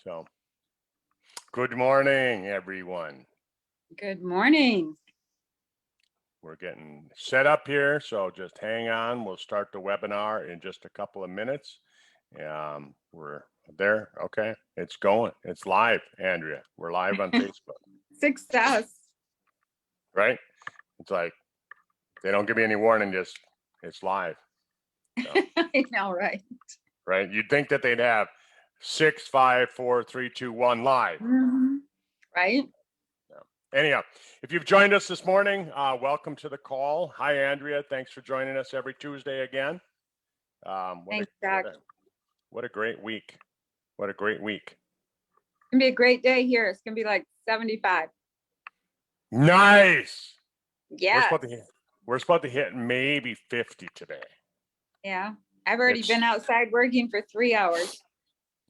So, good morning, everyone. Good morning. We're getting set up here, so just hang on. We'll start the webinar in just a couple of minutes. We're there. Okay, it's going. It's live, Andrea. We're live on Facebook. Success. Right? It's like they don't give me any warning. Just it's live. So, I know, right? right? You'd think that they'd have 6, 5, 4, 3, 2, 1 live. Right? Anyhow, if you've joined us this morning, welcome to the call. Hi, Andrea. Thanks for joining us every Tuesday again. Thanks, Doc. What a great week. What a great week. It's going to be a great day here. It's going to be like 75. Nice. Yeah. We're supposed to hit maybe 50 today. Yeah. I've already been outside working for 3 hours.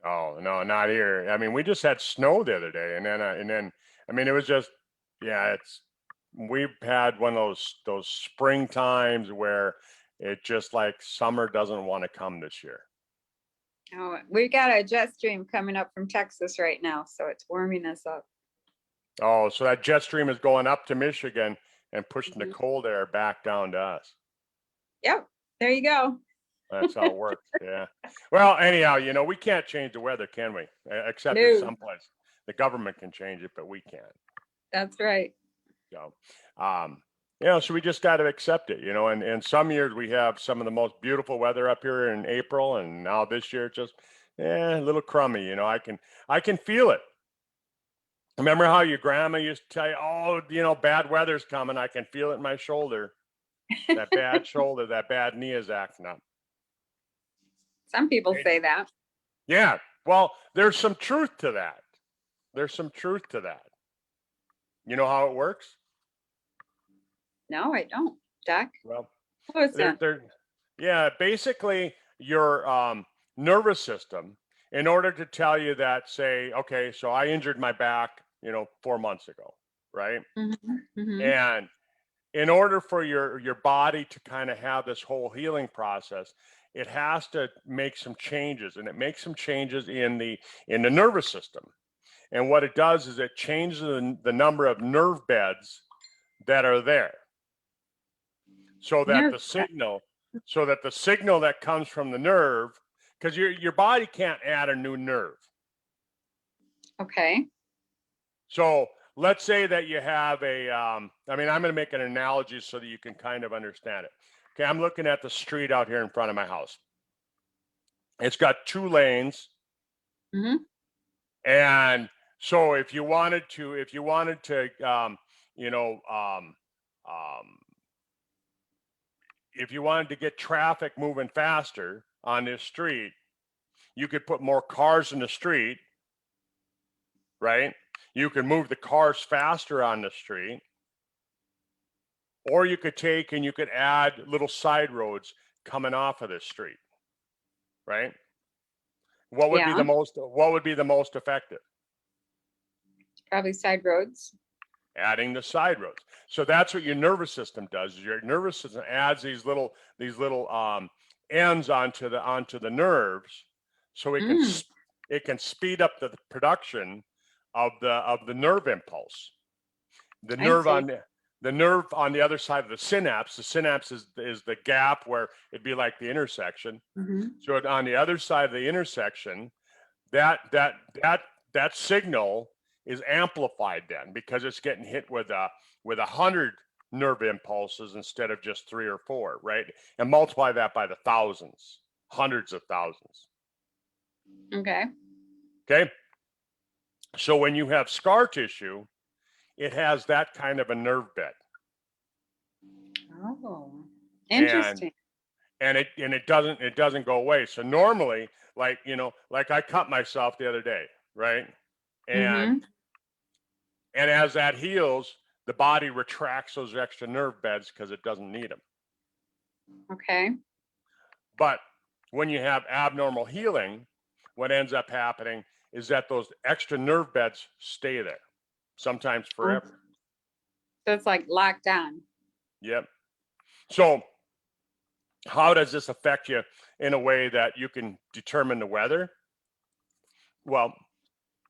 Oh, no, not here. I mean, we just had snow the other day, and then I mean, it was just, yeah, we've had one of those spring times where it just like summer doesn't want to come this year. Oh, we got a jet stream coming up from Texas right now, so it's warming us up. Oh, so that jet stream is going up to Michigan and pushing the cold air back down to us. Yep, there you go. That's how it works. Yeah. Well, anyhow, we can't change the weather, can we? Except in some place. The government can change it, but we can't. That's right. So, so we just got to accept it, and some years we have some of the most beautiful weather up here in April, and now this year it's just a little crummy. I can feel it. Remember how your grandma used to tell you, oh, bad weather's coming. I can feel it in my shoulder. That bad shoulder, that bad knee is acting up. Some people say that. Yeah. Well, there's some truth to that. You know how it works? No, I don't, Doc. Well, listen. Yeah, basically your nervous system, in order to tell you that, say, okay, so I injured my back, 4 months ago, right? And in order for your body to kind of have this whole healing process, it has to make some changes, and it makes some changes in the nervous system. And what it does is it changes the number of nerve beds that are there, so that the signal that comes from the nerve, because your body can't add a new nerve. Okay. So let's say that you have I'm going to make an analogy so that you can kind of understand it. Okay, I'm looking at the street out here in front of my house. It's got 2 lanes. And so if you wanted to if you wanted to get traffic moving faster on this street, you could put more cars in the street, right? You can move the cars faster on the street, or you could take and you could add little side roads coming off of this street, right? What would be the most effective? Probably side roads. Adding the side roads. So that's what your nervous system does. Is your nervous system adds these little ends onto the nerves, so it can speed up the production of the nerve impulse. The nerve on the other side of the synapse. The synapse is the gap where it'd be like the intersection. So on the other side of the intersection, that signal is amplified then, because it's getting hit with 100 nerve impulses instead of just 3 or 4, right? And multiply that by the thousands, hundreds of thousands. Okay. So when you have scar tissue, it has that kind of a nerve bed. Oh, interesting. And it doesn't go away. So normally, like I cut myself the other day, right? And as that heals, the body retracts those extra nerve beds because it doesn't need them. Okay. But when you have abnormal healing, what ends up happening is that those extra nerve beds stay there, sometimes forever. So it's like locked on. Yep. So how does this affect you in a way that you can determine the weather? Well,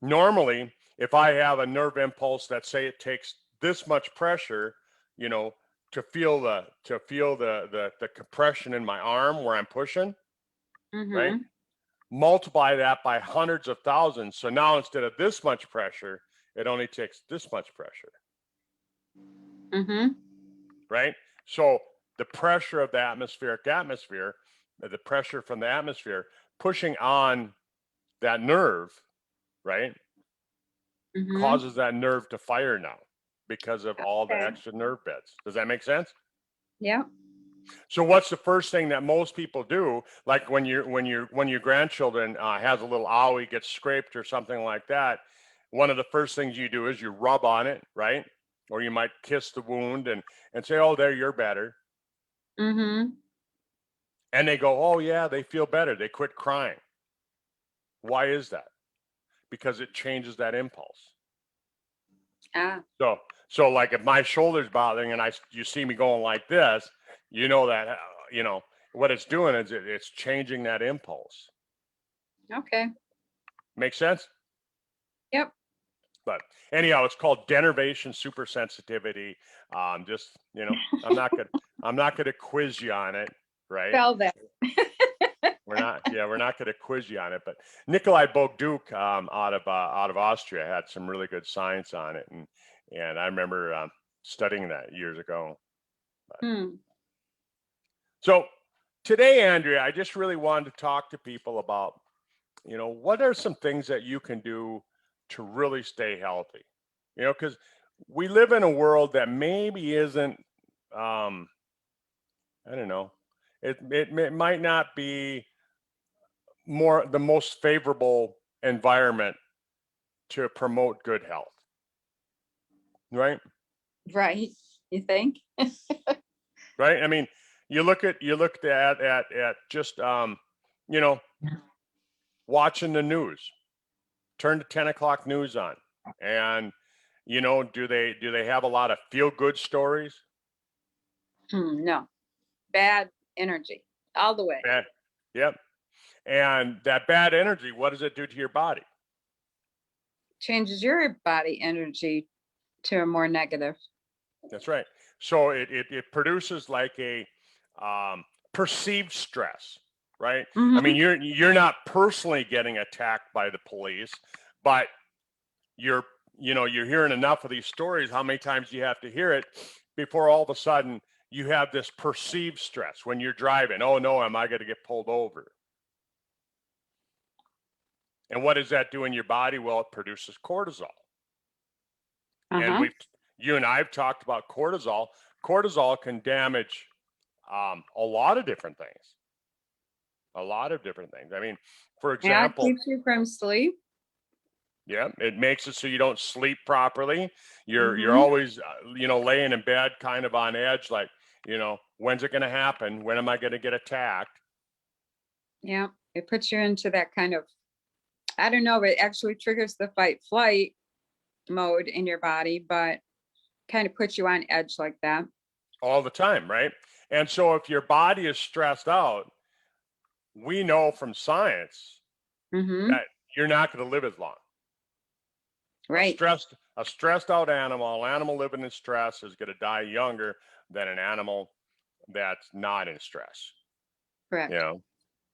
Normally, if I have a nerve impulse that say it takes this much pressure, you know, to feel the compression in my arm where I'm pushing, right? Mm-hmm. Multiply that by hundreds of thousands. So now instead of this much pressure, it only takes this much pressure, Mm-hmm. right? So the pressure of the atmosphere, the pressure from the atmosphere pushing on that nerve, right, Mm-hmm. causes that nerve to fire now because of all the Okay. extra nerve beds. Does that make sense? Yeah. So what's the first thing that most people do? Like when your grandchildren has a little owie, gets scraped or something like that, one of the first things you do is you rub on it, right? Or you might kiss the wound and say, "Oh, there, you're better." Mm-hmm. And they go, "Oh yeah, they feel better. They quit crying." Why is that? Because it changes that impulse. Ah, So like if my shoulder's bothering and you see me going like this, you know that you know what it's doing is it's changing that impulse. okay. Make sense? Yep. But anyhow, it's called denervation supersensitivity. Just I'm not gonna quiz you on it, right? Spell that. We're not gonna quiz you on it. But Nikolai Bogduk out of Austria had some really good science on it, and I remember studying that years ago. Hmm. So today, Andrea, I just really wanted to talk to people about, what are some things that you can do to really stay healthy? Because we live in a world that maybe isn't, I don't know, it might not be the most favorable environment to promote good health, right? Right. You think? Right. I mean, you looked at just, you know, watching the news. Turn the 10 o'clock news on, and do they have a lot of feel good stories? No. Bad energy all the way. Bad. Yep. And that bad energy, what does it do to your body? Changes your body energy to a more negative. That's right. So it produces like a perceived stress, right? I mean, Mm-hmm. you're not personally getting attacked by the police, but you're you're hearing enough of these stories. How many times do you have to hear it before all of a sudden you have this perceived stress when you're driving? Oh no, am I going to get pulled over? And what does that do in your body? Well, it produces cortisol. And Uh-huh. you and I have talked about cortisol. Cortisol can damage a lot of different things. A lot of different things. I mean, for Yeah, it example, keeps you from sleep. yeah, it makes it so you don't sleep properly. You're Mm-hmm. always laying in bed kind of on edge, like, when's it going to happen? When am I going to get attacked? Yeah. It puts you into that kind of, I don't know, it actually triggers the fight flight mode in your body, but kind of puts you on edge like that. All the time, right? And so if your body is stressed out, we know from science Mm-hmm. that you're not going to live as long. A Right. stressed a stressed out animal living in stress is going to die younger than an animal that's not in stress. You Correct. know,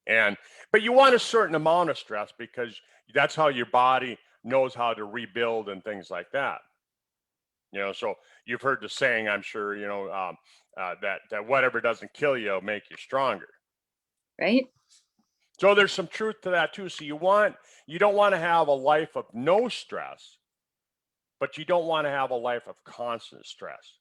and but you want a certain amount of stress because that's how your body knows how to rebuild and things like that. So you've heard the saying, I'm sure, that whatever doesn't kill you will make you stronger. Right. So there's some truth to that too. So you don't want to have a life of no stress, but you don't want to have a life of constant stress.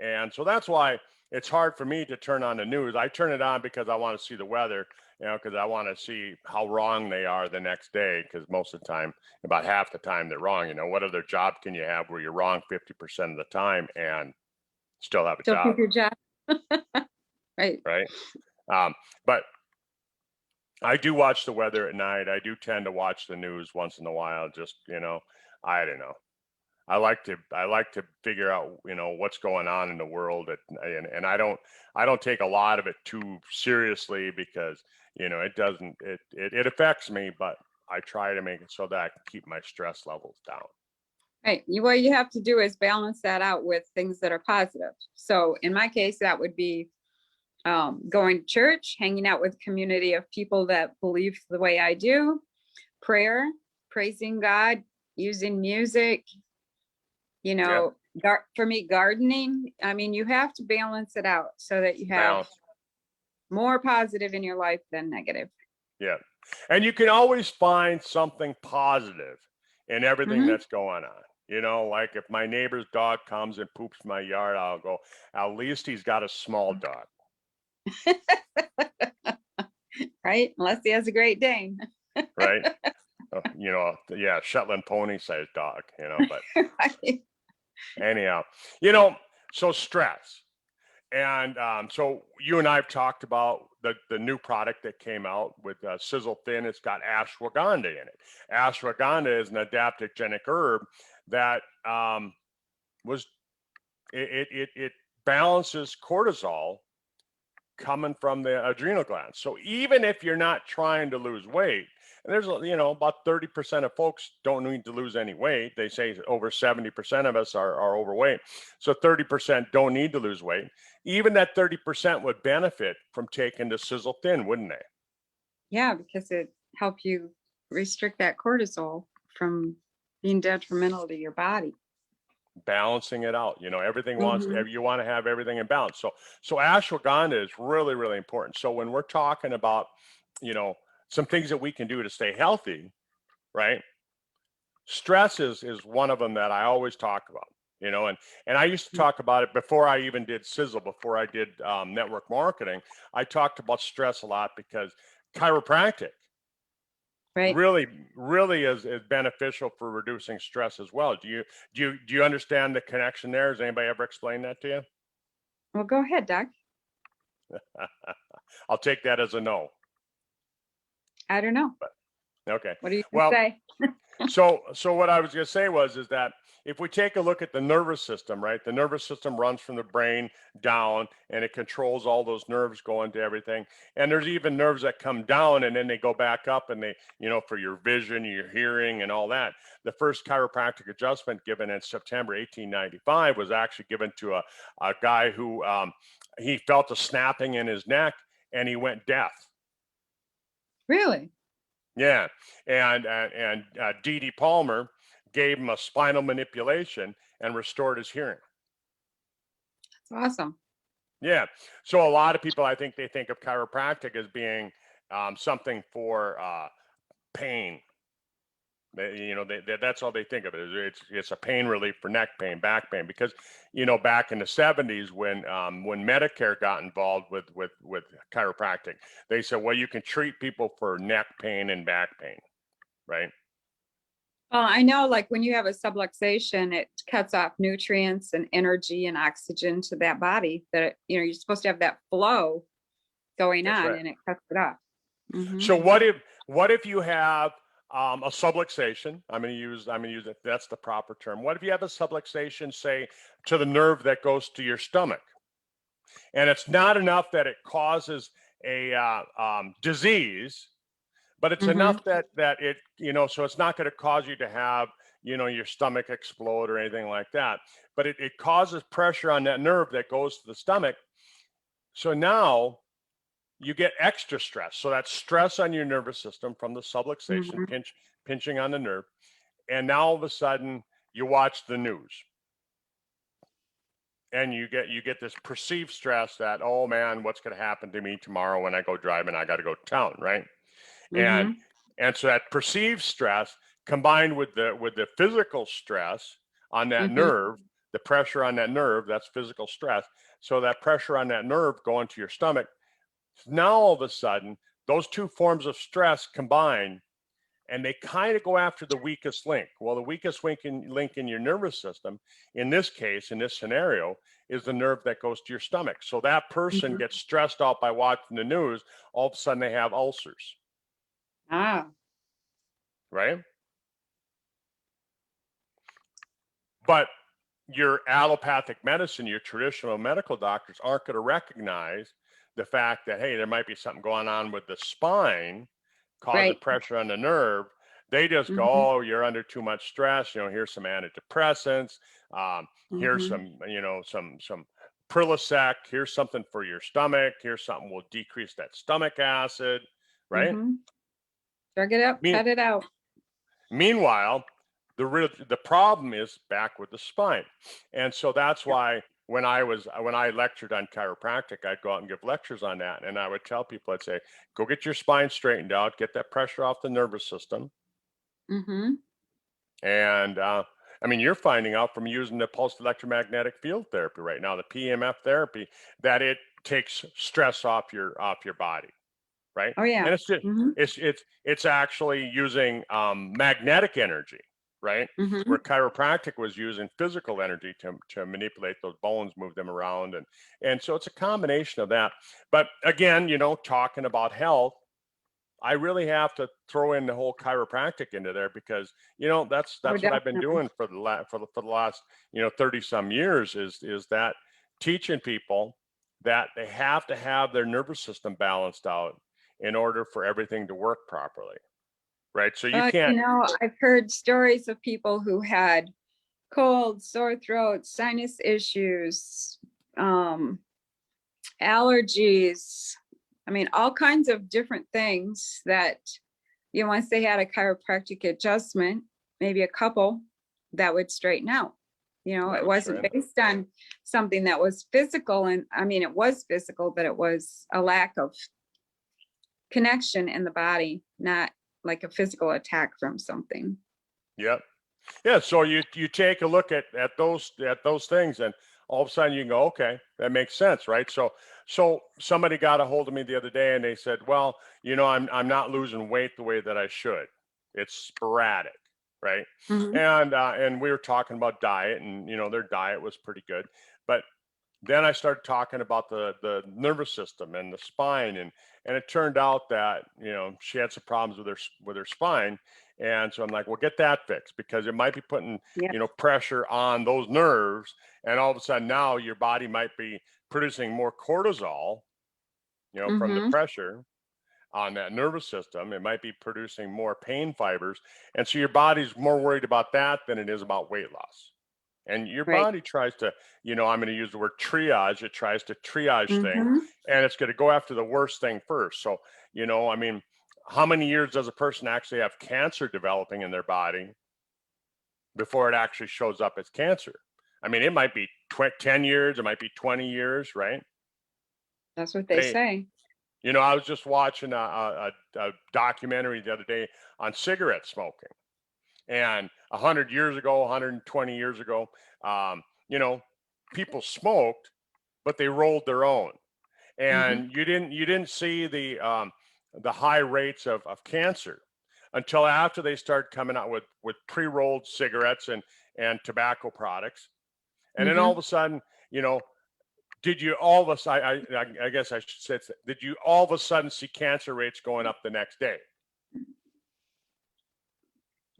And so that's why it's hard for me to turn on the news. I turn it on because I want to see the weather, because I want to see how wrong they are the next day. Because most of the time, about half the time, they're wrong. What other job can you have where you're wrong 50% of the time and still have a Still job, keep your job. Right. right? But I do watch the weather at night. I do tend to watch the news once in a while. Just I don't know. I like to figure out what's going on in the world, and I don't take a lot of it too seriously because it doesn't it affects me, but I try to make it so that I can keep my stress levels down. Right. What you have to do is balance that out with things that are positive. So in my case, that would be going to church, hanging out with a community of people that believe the way I do, prayer, praising God, using music, you know, for me, gardening. I mean, you have to balance it out so that you have more positive in your life than negative. Yeah. And you can always find something positive in everything that's going on. You know, like if my neighbor's dog comes and poops my yard, I'll go, at least he's got a small dog. Right? Unless he has a Great Dane. Right? You know, yeah, Shetland pony sized dog, you know, but Right. anyhow, you know, so stress. And so you and I have talked about the new product that came out with Sizzle Thin. It's got ashwagandha in it. Ashwagandha is an adaptogenic herb that it balances cortisol coming from the adrenal glands. So even if you're not trying to lose weight, and there's, you know, about 30% of folks don't need to lose any weight. They say over 70% of us are overweight. So 30% don't need to lose weight. Even that 30% would benefit from taking the Sizzle Thin, wouldn't they? Yeah, because it helps you restrict that cortisol from being detrimental to your body. Balancing it out, you know, everything you want to have everything in balance. So ashwagandha is really, really important. So when we're talking about, you know, some things that we can do to stay healthy, right? Stress is one of them that I always talk about, you know, and I used to talk about it before I even did Sizzle, before I did network marketing. I talked about stress a lot because chiropractic really is beneficial for reducing stress as well. Do you understand the connection there? Has anybody ever explained that to you? Well, go ahead, Doc. I'll take that as a no. I don't know. But, okay. What do you say? So what I was going to say is that if we take a look at the nervous system, right? The nervous system runs from the brain down, and it controls all those nerves going to everything. And there's even nerves that come down and then they go back up, and they, you know, for your vision, your hearing, and all that. The first chiropractic adjustment given in September 1895 was actually given to a guy who he felt a snapping in his neck and he went deaf. Really? Yeah, and D.D. Palmer gave him a spinal manipulation and restored his hearing. That's awesome. Yeah, so a lot of people, I think they think of chiropractic as being something for pain. You know, that's all they think of it. It's a pain relief for neck pain, back pain. Because, you know, back in the 70s when Medicare got involved with chiropractic, they said, well, you can treat people for neck pain and back pain, right? Well, I know, like when you have a subluxation, it cuts off nutrients and energy and oxygen to that body that, you know, you're supposed to have that flow going on, and it cuts it off. So what if you have a subluxation? I'm going to use it. That's the proper term. What if you have a subluxation, say, to the nerve that goes to your stomach, and it's not enough that it causes a disease, but it's enough that it, you know, so it's not going to cause you to have, you know, your stomach explode or anything like that, but it causes pressure on that nerve that goes to the stomach. So now you get extra stress. So that's stress on your nervous system from the subluxation, pinching on the nerve. And now all of a sudden you watch the news and you get this perceived stress that, oh man, what's going to happen to me tomorrow when I go driving? I got to go to town, right? And so that perceived stress combined with the physical stress on that nerve, the pressure on that nerve, that's physical stress. So that pressure on that nerve going to your stomach, now all of a sudden, those two forms of stress combine, and they kind of go after the weakest link. Well, the weakest link in your nervous system, in this case, in this scenario, is the nerve that goes to your stomach. So that person gets stressed out by watching the news. All of a sudden, they have ulcers. Right? But your allopathic medicine, your traditional medical doctors aren't going to recognize the fact that, hey, there might be something going on with the spine causing pressure on the nerve. They just go, Mm-hmm. oh, you're under too much stress. Here's some antidepressants. Here's Mm-hmm. some Prilosec. Here's something for your stomach. Here's something will decrease that stomach acid, right? Mm-hmm. Drug it up, Me- cut it out. Meanwhile, the problem is back with the spine, and so that's Yep. why when I lectured on chiropractic, I'd go out and give lectures on that, and I would tell people, I'd say, go get your spine straightened out, get that pressure off the nervous system, Mm-hmm. and I mean, you're finding out from using the pulsed electromagnetic field therapy right now, the PMF therapy, that it takes stress off your body, right? Oh yeah. And it's just Mm-hmm. it's actually using magnetic energy, right? Mm-hmm. Where chiropractic was using physical energy to manipulate those bones, move them around, and so it's a combination of that. But again, talking about health, I really have to throw in the whole chiropractic into there because that's Oh, what I've been definitely. doing for the last 30 some years is that teaching people that they have to have their nervous system balanced out in order for everything to work properly, right? So you can't. I've heard stories of people who had colds, sore throats, sinus issues, allergies. I mean, all kinds of different things that, once they had a chiropractic adjustment, maybe a couple, that would straighten out. It wasn't Right. based on something that was physical. And I mean, it was physical, but it was a lack of connection in the body, not like a physical attack from something. Yep. Yeah, so you take a look at those things, and all of a sudden you can go, okay, that makes sense, right? So somebody got a hold of me the other day, and they said, well, I'm not losing weight the way that I should. It's sporadic, right? Mm-hmm. And we were talking about diet, and their diet was pretty good, but then I started talking about the nervous system and the spine, and it turned out that she had some problems with her spine, and so I'm like, well, get that fixed because it might be putting Yeah. pressure on those nerves, and all of a sudden now your body might be producing more cortisol, from the Mm-hmm. pressure on that nervous system. It might be producing more pain fibers, and so your body's more worried about that than it is about weight loss. And your Right. body tries to, I'm going to use the word triage. It tries to triage things, Mm-hmm. and it's going to go after the worst thing first. So, I mean, how many years does a person actually have cancer developing in their body before it actually shows up as cancer? I mean, it might be 10 years, it might be 20 years, right? That's what they They, say. I was just watching a documentary the other day on cigarette smoking. And 100 years ago, 120 years ago, um, people smoked, but they rolled their own, Mm-hmm. and you didn't see the high rates of cancer until after they started coming out with pre-rolled cigarettes and tobacco products, and then all Mm-hmm. of a sudden, you know, did you all of a sudden? I guess I should say, did you all of a sudden see cancer rates going up the next day?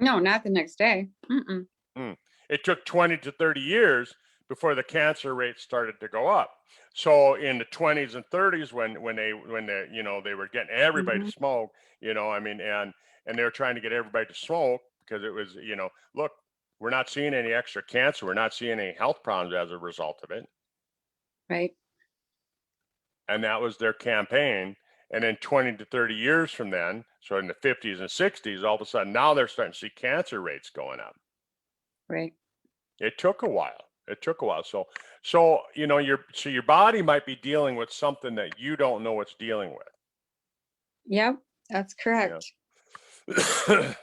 No, not the next day. Mm-mm. Mm. It took 20 to 30 years before the cancer rate started to go up. So in the 20s and 30s, when they they were getting everybody Mm-hmm. to smoke, I mean, and they were trying to get everybody to smoke because it was, look, we're not seeing any extra cancer, we're not seeing any health problems as a result of it, Right. and that was their campaign. And then 20 to 30 years from then, so in the 50s and 60s, all of a sudden now they're starting to see cancer rates going up. Right. It took a while. It took a while. So your body might be dealing with something that you don't know it's dealing with. Yep. That's Yeah. correct.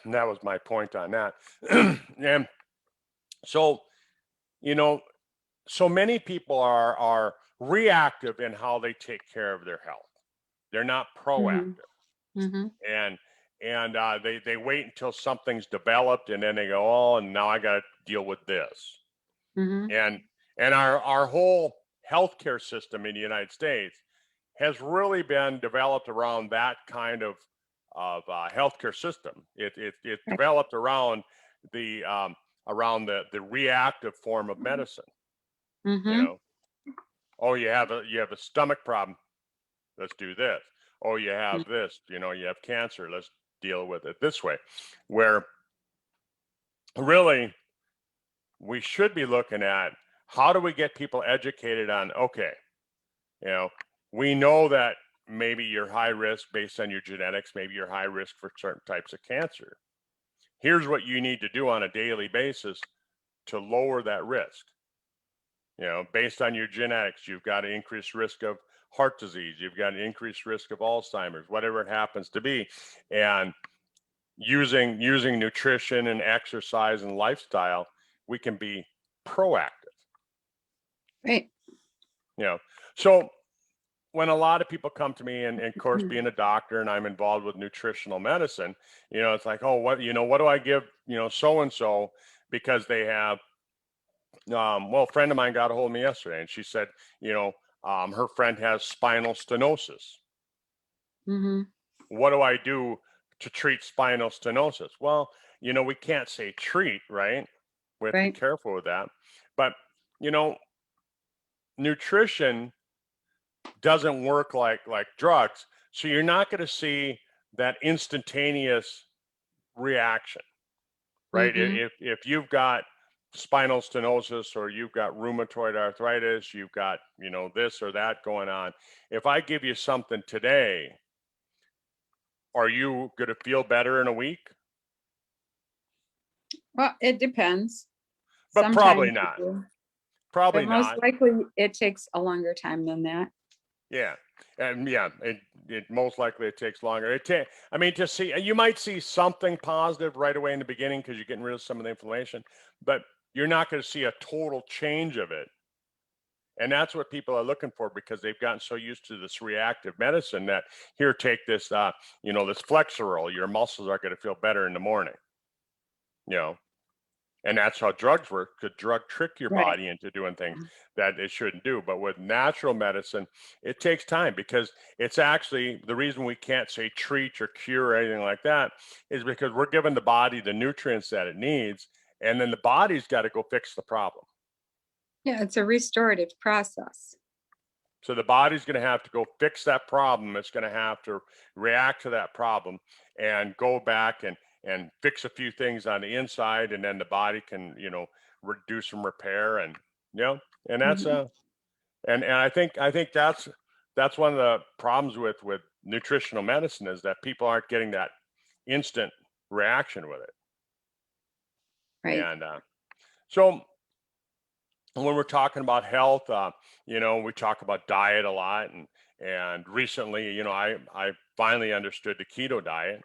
And that was my point on that. And so, you know, so many people are reactive in how they take care of their health. They're not Mm-hmm. proactive. Mm-hmm. And they wait until something's developed, and then they go, oh, and now I got to deal with this. Mm-hmm. And our whole healthcare system in the United States has really been developed around that kind of healthcare system. It's Right. developed around the reactive form of medicine. You Mm-hmm. know, oh, you have a stomach problem, let's do this. Oh, you have this. You have cancer, let's deal with it this way, where really we should be looking at how do we get people educated on, okay, we know that maybe you're high risk based on your genetics, maybe you're high risk for certain types of cancer. Here's what you need to do on a daily basis to lower that risk. Based on your genetics, you've got an increased risk of heart disease, you've got an increased risk of Alzheimer's, whatever it happens to be. And using nutrition and exercise and lifestyle, we can be proactive. Right. So when a lot of people come to me, and of course, being a doctor and I'm involved with nutritional medicine, it's like, oh, what do I give, so-and-so because they have, well, a friend of mine got a hold of me yesterday and she said, her friend has spinal stenosis. Mm-hmm. What do I do to treat spinal stenosis? Well, we can't say treat, right? We have to be careful with that. But, nutrition doesn't work like drugs. So you're not going to see that instantaneous reaction, right? Mm-hmm. If you've got spinal stenosis or you've got rheumatoid arthritis, you've got, this or that going on. If I give you something today, are you going to feel better in a week? Well, it depends. But Sometimes probably not. Probably but not. most likely it takes a longer time than that. Yeah. And yeah, it most likely it takes longer. To see, you might see something positive right away in the beginning because you're getting rid of some of the inflammation, but you're not going to see a total change of it. And that's what people are looking for because they've gotten so used to this reactive medicine that here, take this, this Flexeril, your muscles are going to feel better in the morning, and that's how drugs work. The drug trick your body into doing things that it shouldn't do. But with natural medicine, it takes time because it's actually the reason we can't say treat or cure or anything like that is because we're giving the body the nutrients that it needs. And then the body's got to go fix the problem. Yeah, it's a restorative process. So the body's going to have to go fix that problem. It's going to have to react to that problem and go back and fix a few things on the inside, and then the body can, do some repair and that's and I think that's one of the problems with nutritional medicine is that people aren't getting that instant reaction with it. Right. And so when we're talking about health, we talk about diet a lot, and recently, I finally understood the keto diet,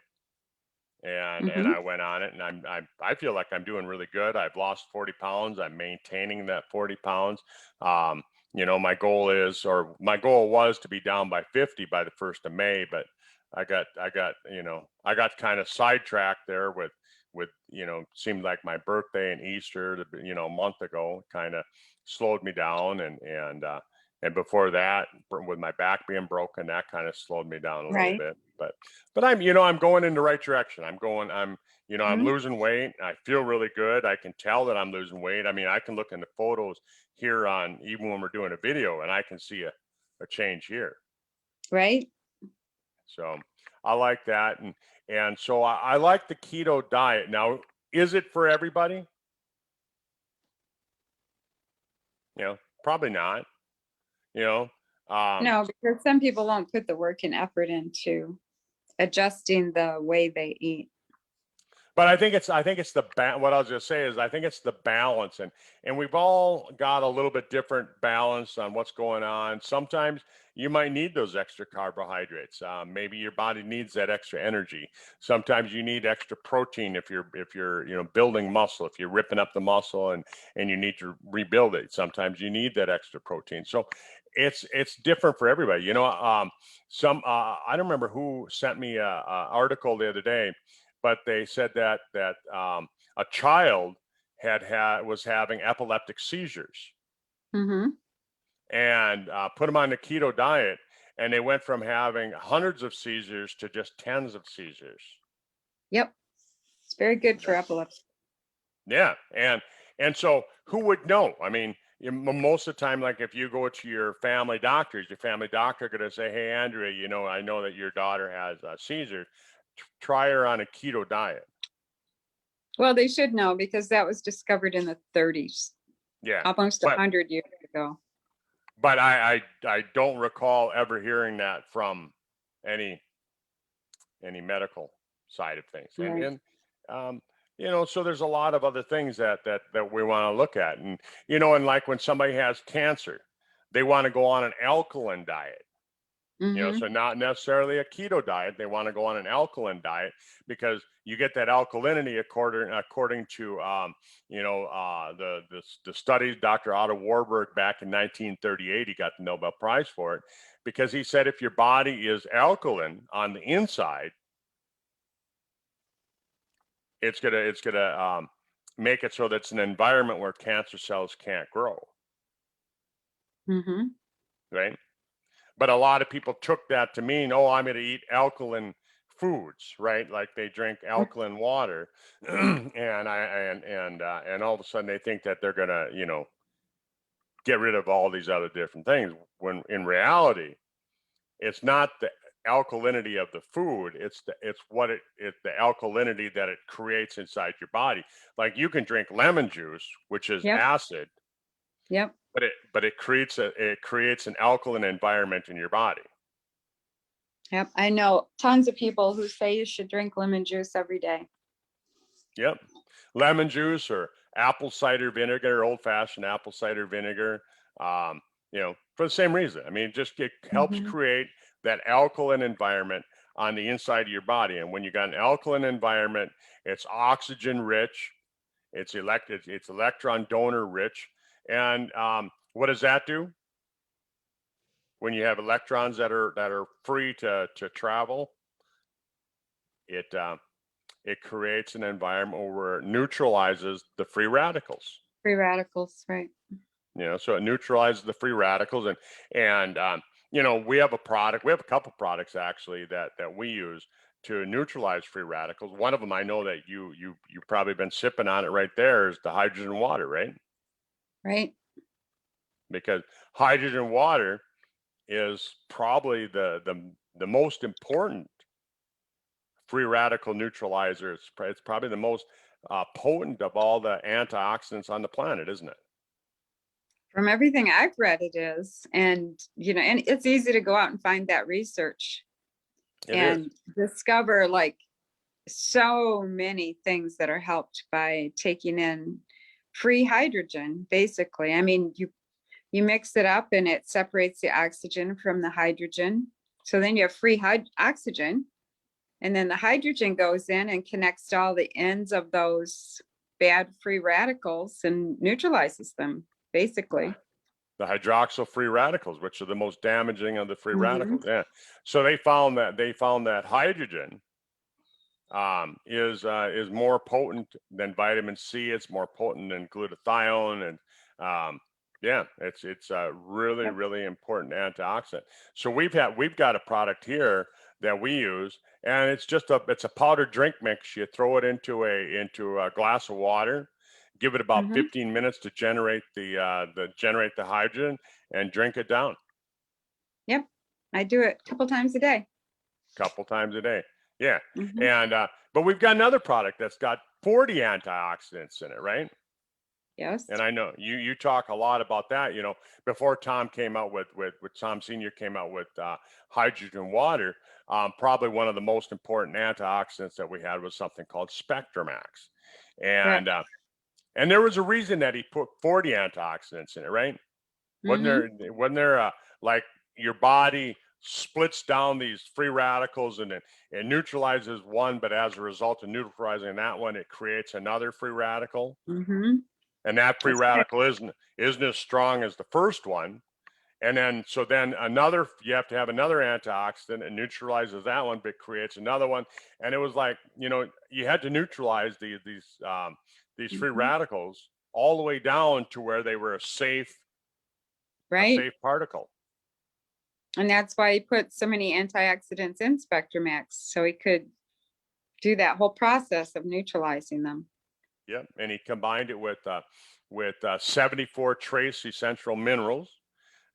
and I went on it, and I feel like I'm doing really good. I've lost 40 pounds. I'm maintaining that 40 pounds. My goal was to be down by 50 by the 1st of May, but I got kind of sidetracked there with seemed like my birthday and Easter, a month ago, kind of slowed me down, and before that, with my back being broken, that kind of slowed me down a little bit. But I'm going in the right direction. I'm losing weight. I feel really good. I can tell that I'm losing weight. I mean, I can look in the photos here on, even when we're doing a video, and I can see a change here. Right. So I like that. And so I like the keto diet. Now, is it for everybody? Probably not. No, because some people won't put the work and effort into adjusting the way they eat. But I think it's what I was going to say is I think it's the balance, and we've all got a little bit different balance on what's going on. Sometimes you might need those extra carbohydrates. Maybe your body needs that extra energy. Sometimes you need extra protein if you're building muscle, if you're ripping up the muscle and you need to rebuild it. Sometimes you need that extra protein. So it's different for everybody. I don't remember who sent me a article the other day, but they said that a child was having epileptic seizures, and put them on the keto diet, and they went from having hundreds of seizures to just tens of seizures. Yep, it's very good for epilepsy. Yeah, and so who would know? I mean, most of the time, like if you go to your family doctor, is your family doctor going to say, "Hey, Andrea, I know that your daughter has seizures"? try her on a keto diet. Well, they should know because that was discovered in the 30s, Yeah, almost but 100 years ago. but I don't recall ever hearing that from any medical side of things. Right. And you know, so there's a lot of other things that we want to look at. And you know, and like when somebody has cancer, they want to go on an alkaline diet. You know, Mm-hmm. so not necessarily a keto diet. They want to go on an alkaline diet because you get that alkalinity according to you know, the studies. Dr. Otto Warburg back in 1938, he got the Nobel Prize for it because he said if your body is alkaline on the inside, it's gonna make it so that it's an environment where cancer cells can't grow. Mm-hmm. Right. But a lot of people took that to mean, oh, I'm going to eat alkaline foods, right? Like they drink alkaline water, and all of a sudden they think that they're going to, you know, get rid of all these other different things. When in reality, it's not the alkalinity of the food; it's the alkalinity that it creates inside your body. Like you can drink lemon juice, which is Yep. acid, Yep. but it creates an alkaline environment in your body. Yep. I know tons of people who say you should drink lemon juice every day. Yep. Lemon juice or apple cider vinegar, old fashioned apple cider vinegar. You know, for the same reason. I mean, it helps Mm-hmm. create that alkaline environment on the inside of your body. And when you got an alkaline environment, it's oxygen rich, it's electron donor rich. And what does that do? When you have electrons that are free to travel, it creates an environment where it neutralizes the free radicals. Free radicals, right? You know, so it neutralizes the free radicals, and you know, we have a couple products actually that we use to neutralize free radicals. One of them I know that you've probably been sipping on it right there is the hydrogen water, right? Right. Because hydrogen water is probably the most important free radical neutralizer. It's probably the most potent of all the antioxidants on the planet, isn't it? From everything I've read, it is. And, you know, and it's easy to go out and find that research and discover like so many things that are helped by taking in free hydrogen, basically. I mean, you mix it up and it separates the oxygen from the hydrogen. So then you have free oxygen. And then the hydrogen goes in and connects to all the ends of those bad free radicals and neutralizes them, basically. The hydroxyl free radicals, which are the most damaging of the free Mm-hmm. radicals. Yeah. So they found that hydrogen is more potent than vitamin C. It's more potent than glutathione, and yeah, it's a really really important antioxidant. So we've got a product here that we use, and it's a powdered drink mix. You throw it into a glass of water, give it about 15 minutes to generate the hydrogen, and drink it down. Yep, I do it a couple times a day. Couple times a day. Yeah. And but we've got another product that's got 40 antioxidants in it, right? Yes. And I know you talk a lot about that. You know, before Tom came out with Tom Senior came out with hydrogen water, probably one of the most important antioxidants that we had was something called Spectromax, and and there was a reason that he put 40 antioxidants in it, right? Wasn't there like your body splits down these free radicals and it neutralizes one, but as a result of neutralizing that one, it creates another free radical. And that free radical isn't as strong as the first one. And then you have to have another antioxidant and neutralizes that one, but creates another one. And it was like, you know, you had to neutralize these free radicals all the way down to where they were a safe particle. And that's why he put so many antioxidants in Spectromax, so he could do that whole process of neutralizing them. Yep, and he combined it with 74 trace essential minerals,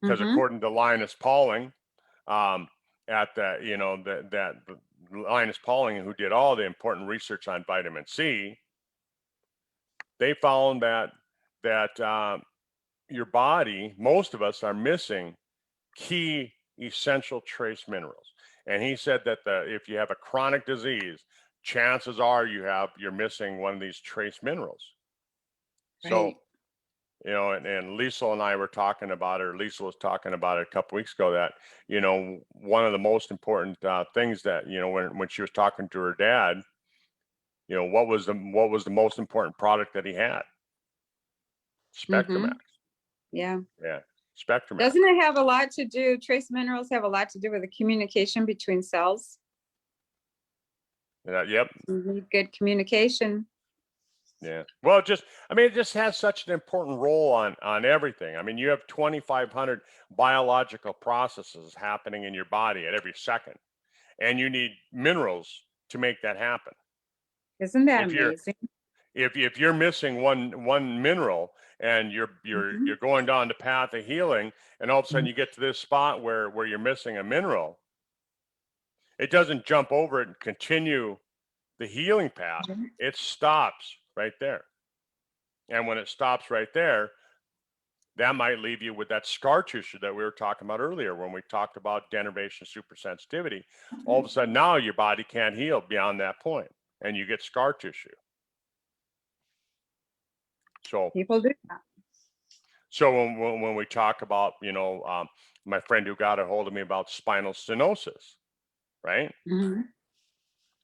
because according to Linus Pauling, at the Linus Pauling, who did all the important research on vitamin C, they found that your body, most of us, are missing key essential trace minerals. And he said that if you have a chronic disease, chances are you're missing one of these trace minerals. So, Right. you know, and Lisa and I were talking about it, or Lisa was talking about it a couple weeks ago, that, you know, one of the most important things that, you know, when she was talking to her dad, you know, what was the most important product that he had? Mm-hmm. Spectromax. Yeah. Yeah, Spectromax. Doesn't it have a lot to do, trace minerals have a lot to do with the communication between cells? Yep. You need good communication. Yeah. Well, it just has such an important role on everything. I mean, you have 2,500 biological processes happening in your body at every second, and you need minerals to make that happen. Isn't that If you're amazing? if you're missing one mineral, and you're Mhm. going down the path of healing, and all of a sudden you get to this spot where you're missing a mineral, it doesn't jump over it and continue the healing path. Mhm. It stops right there. And when it stops right there, that might leave you with that scar tissue that we were talking about earlier when we talked about denervation, supersensitivity. All of a sudden now your body can't heal beyond that point, and you get scar tissue. So People do that. So when we talk about, you know, my friend who got a hold of me about spinal stenosis, right? Mhm.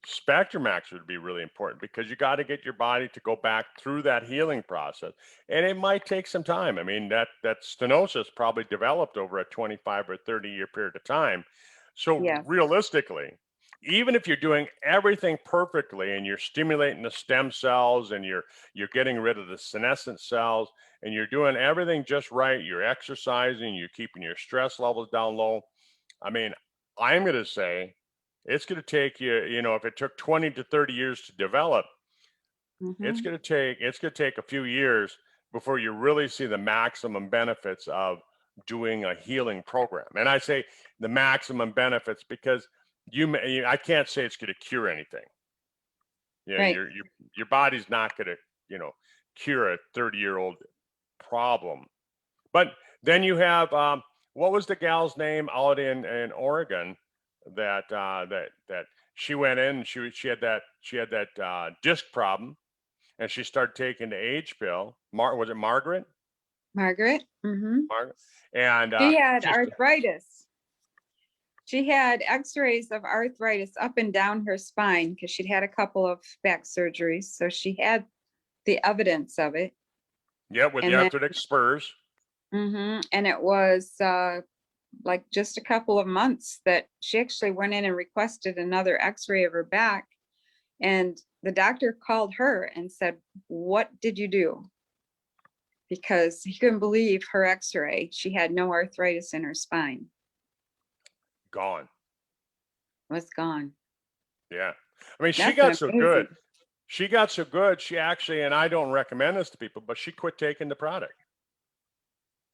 Spectromax would be really important, because you got to get your body to go back through that healing process, and it might take some time. I mean, that stenosis probably developed over a 25 or 30-year period of time. So Yes. realistically, even if you're doing everything perfectly and you're stimulating the stem cells and you're getting rid of the senescent cells and you're doing everything just right, you're exercising, you're keeping your stress levels down low, I mean, I'm going to say it's going to take you, you know, if it took 20 to 30 years to develop, it's Mhm. going to take a few years before you really see the maximum benefits of doing a healing program. And I say the maximum benefits because I can't say it's going to cure anything. You know, Right. your body's not going to, you know, cure a 30-year-old problem. But then you have what was the gal's name out in Oregon that that she went in and she had that disc problem, and she started taking the age pill. Was it Margaret? Margaret. Mhm. Margaret, and She had just arthritis. She had x-rays of arthritis up and down her spine because she'd had a couple of back surgeries. So she had the evidence of it. yeah, with the And then, arthritic spurs. and it was like just a couple of months that she actually went in and requested another x-ray of her back. And the doctor called her and said, "What did you do?" Because he couldn't believe her x-ray. She had no arthritis in her spine. Gone. It was gone. Yeah, I mean, she That's got so good. amazing. She got so good. She actually, and I don't recommend this to people, but she quit taking the product.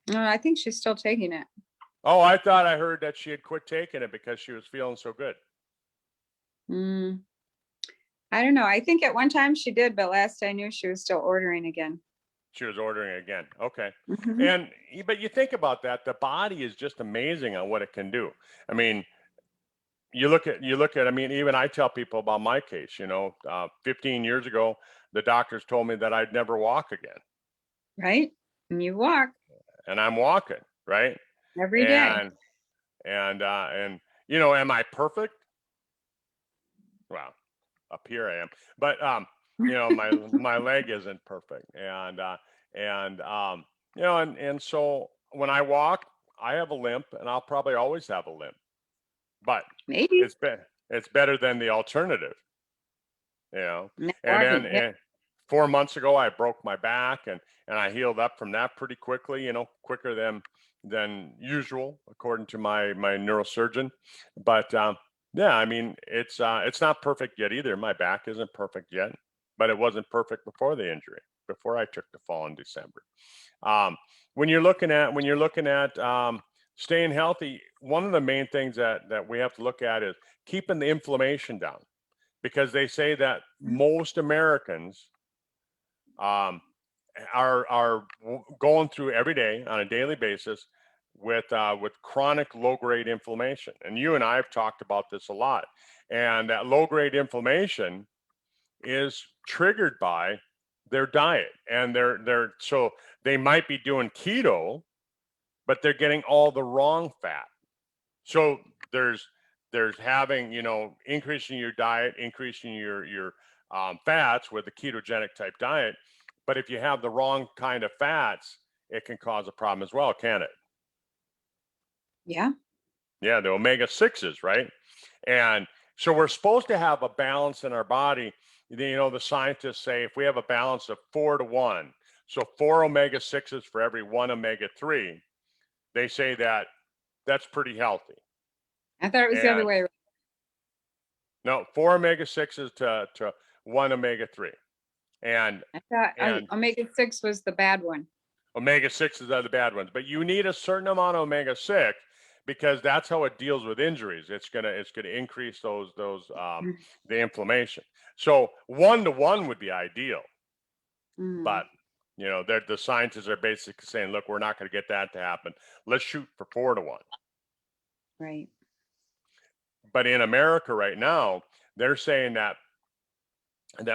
No, I think she's still taking it. Oh, I thought I heard that she had quit taking it because she was feeling so good. Mm, I don't know. I think at one time she did, but last I knew she was still ordering again. She was ordering it again. Okay. Mhm. And but you think about that, the body is just amazing on what it can do. I mean, I mean, even I tell people about my case, you know, 15 years ago, the doctors told me that I'd never walk again. Right? And you walk And I'm walking, right? every day. And and you know, am I perfect? Well, up here I am. But you know, my leg isn't perfect. And you know, and so when I walk, I have a limp, and I'll probably always have a limp. But Maybe it's it's better than the alternative, you know. not And then walking. Yeah. 4 months ago, I broke my back, and I healed up from that pretty quickly, you know, quicker than usual, according to my neurosurgeon. But yeah, I mean, it's not perfect yet either. My back isn't perfect yet, but it wasn't perfect before the injury, before I took the fall in December. Um, when you're looking at staying healthy, one of the main things that we have to look at is keeping the inflammation down, because they say that most Americans are going through every day on a daily basis with chronic low-grade inflammation. And you and I have talked about this a lot. And that low-grade inflammation is triggered by their diet, and so they might be doing keto, but they're getting all the wrong fat. So there's having, increasing your diet, increasing your fats with the ketogenic type diet. But if you have the wrong kind of fats, it can cause a problem as well, can it? Yeah. Yeah, the omega-6s, right? And so we're supposed to have a balance in our body. The scientists say if we have a balance of 4-to-1, so 4 omega-6s for every 1 omega-3, they say that's pretty healthy. I thought it was the other way around. No, 4 omega-6s to 1 omega-3. And I thought omega-6 was the bad one. Omega-6s are the bad ones, but you need a certain amount of omega-6 because that's how it deals with injuries. It's gonna increase the inflammation. So 1-to-1 would be ideal, but the scientists are basically saying, look, we're not going to get that to happen. Let's shoot for 4-to-1. Right. But in America right now, they're saying that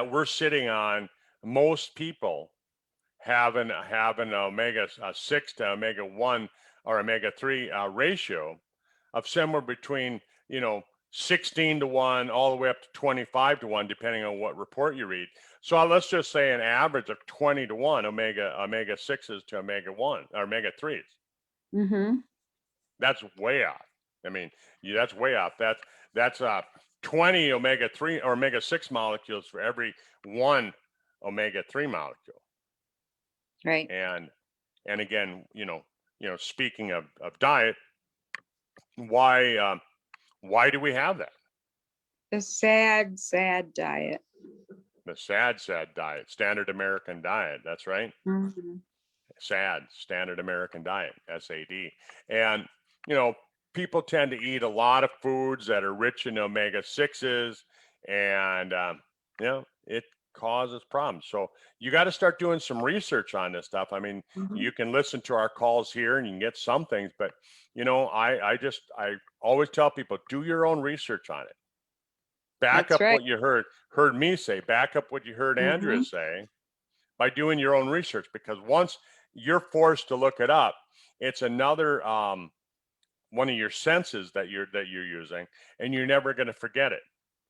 we're sitting on, most people have an omega-6 to omega-1 or omega-3 ratio of somewhere between 16-to-1 all the way up to 25-to-1, depending on what report you read. So let's just say an average of 20-to-1 omega-6s to omega-1 or omega-3s. Mm-hmm. That's way off. I mean, that's way off. That's 20 omega-3 or omega-6 molecules for every 1 omega-3 molecule. Right. And again, speaking of diet, why do we have that? The sad, sad diet. The sad diet, standard American diet. That's right. Mm-hmm. SAD, standard American diet, SAD. And, people tend to eat a lot of foods that are rich in omega-6s, and, it causes problems. So you got to start doing some research on this stuff. I mean, you can listen to our calls here and you can get some things, but, I always tell people, do your own research on it. Back That's up right. what you heard me say, back up what you heard Andrea say by doing your own research, because once you're forced to look it up, it's another one of your senses that you're using, and you're never going to forget it.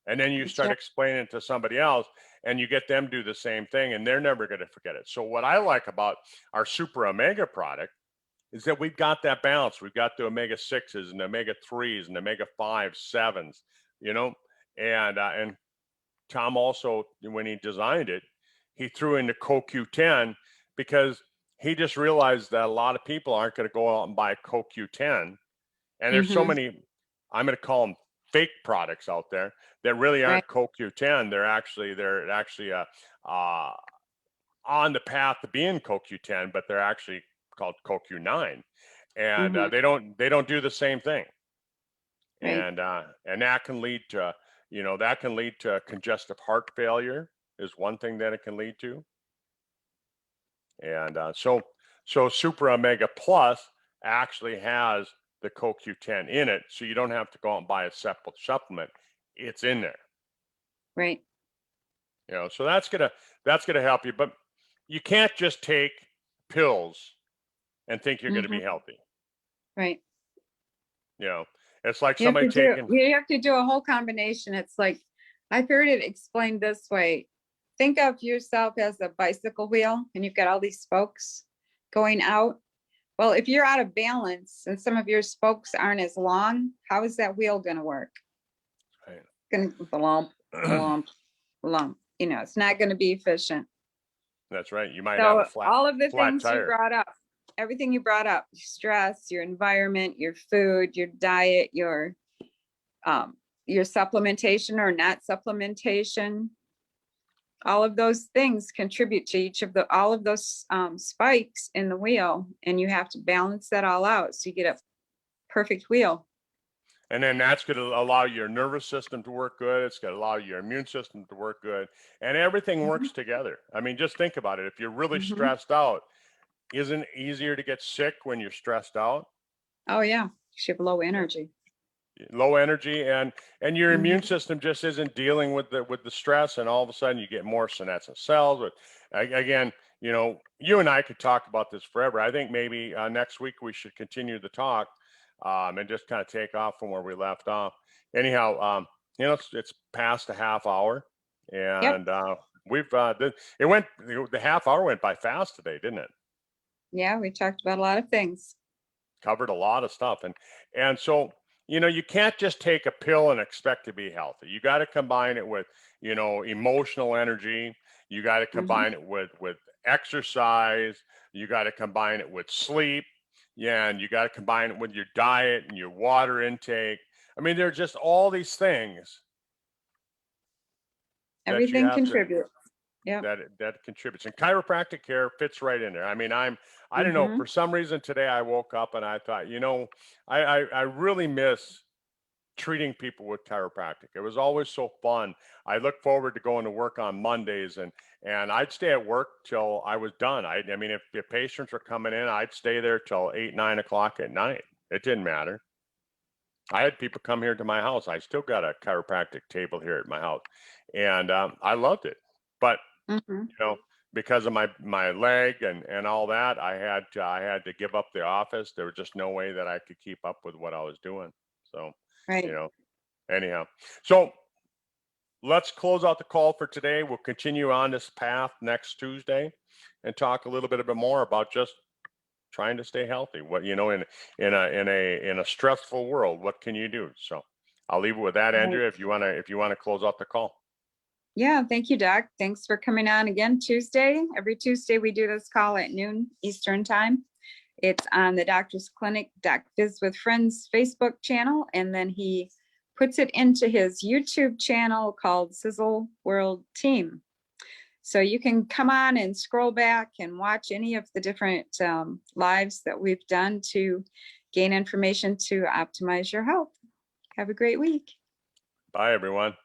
And then you start explaining it to somebody else, and you get them do the same thing, and they're never going to forget it. So what I like about our Super Omega product is that we've got that balance. We've got the omega-6s and the omega-3s and the omega-5s, 7s, and Tom also, when he designed it, he threw in the CoQ10 because he just realized that a lot of people aren't going to go out and buy CoQ10. And there's so many, I'm going to call them fake products out there that really aren't CoQ10. They're actually on the path to being CoQ10, but they're actually called CoQ9, and they don't do the same thing. And that can lead to congestive heart failure is one thing that it can lead to. And so Super Omega Plus actually has the CoQ10 in it, so you don't have to go out and buy a separate supplement. It's in there. Right. So that's gonna help you, but you can't just take pills and think you're going to be healthy. Right. It's like somebody taking. You have to do a whole combination. It's like, I've heard it explained this way. Think of yourself as a bicycle wheel, and you've got all these spokes going out. Well, if you're out of balance and some of your spokes aren't as long, how is that wheel going to work? Right. It's going to lump. It's not going to be efficient. That's right. You might have a flat. All of the things tire. You brought up, everything you brought up, your stress, your environment, your food, your diet, your supplementation or not supplementation, all of those things contribute to all of those spikes in the wheel, and you have to balance that all out so you get a perfect wheel. And then that's going to allow your nervous system to work good. It's going to allow your immune system to work good, and everything works together. I mean, just think about it. If you're really stressed out, isn't it easier to get sick when you're stressed out? Oh yeah, she have low energy. Low energy, and your immune system just isn't dealing with the stress, and all of a sudden you get more senescent cells. But again, you and I could talk about this forever. I think maybe next week we should continue the talk, and just kind of take off from where we left off. Anyhow, it's past a half hour, and the half hour went by fast today, didn't it? Yeah, we talked about a lot of things. Covered a lot of stuff, and so you can't just take a pill and expect to be healthy. You got to combine it with emotional energy. You got to combine it with exercise. You got to combine it with sleep. Yeah, and you got to combine it with your diet and your water intake. I mean, there are just all these things Everything contributes. Yeah. That contributes, and chiropractic care fits right in there. I mean, I don't know, for some reason today I woke up and I thought, I really miss treating people with chiropractic. It was always so fun. I look forward to going to work on Mondays, and I'd stay at work till I was done. I mean, if patients were coming in, I'd stay there till 8, 9 o'clock at night. It didn't matter. I had people come here to my house. I still got a chiropractic table here at my house, and I loved it. But because of my leg and all that, I had to give up the office. There was just no way that I could keep up with what I was doing. So, Right. anyhow. So let's close out the call for today. We'll continue on this path next Tuesday and talk a little bit more about just trying to stay healthy. What, in a stressful world, what can you do? So I'll leave it with that, Andrea, if you want to close out the call. Yeah, thank you, Doc. Thanks for coming on again Tuesday. Every Tuesday we do this call at noon Eastern time. It's on the Doctor's Clinic, Doc Fizz with Friends Facebook channel, and then he puts it into his YouTube channel called Sizzle World Team. So you can come on and scroll back and watch any of the different lives that we've done to gain information to optimize your health. Have a great week. Bye, everyone.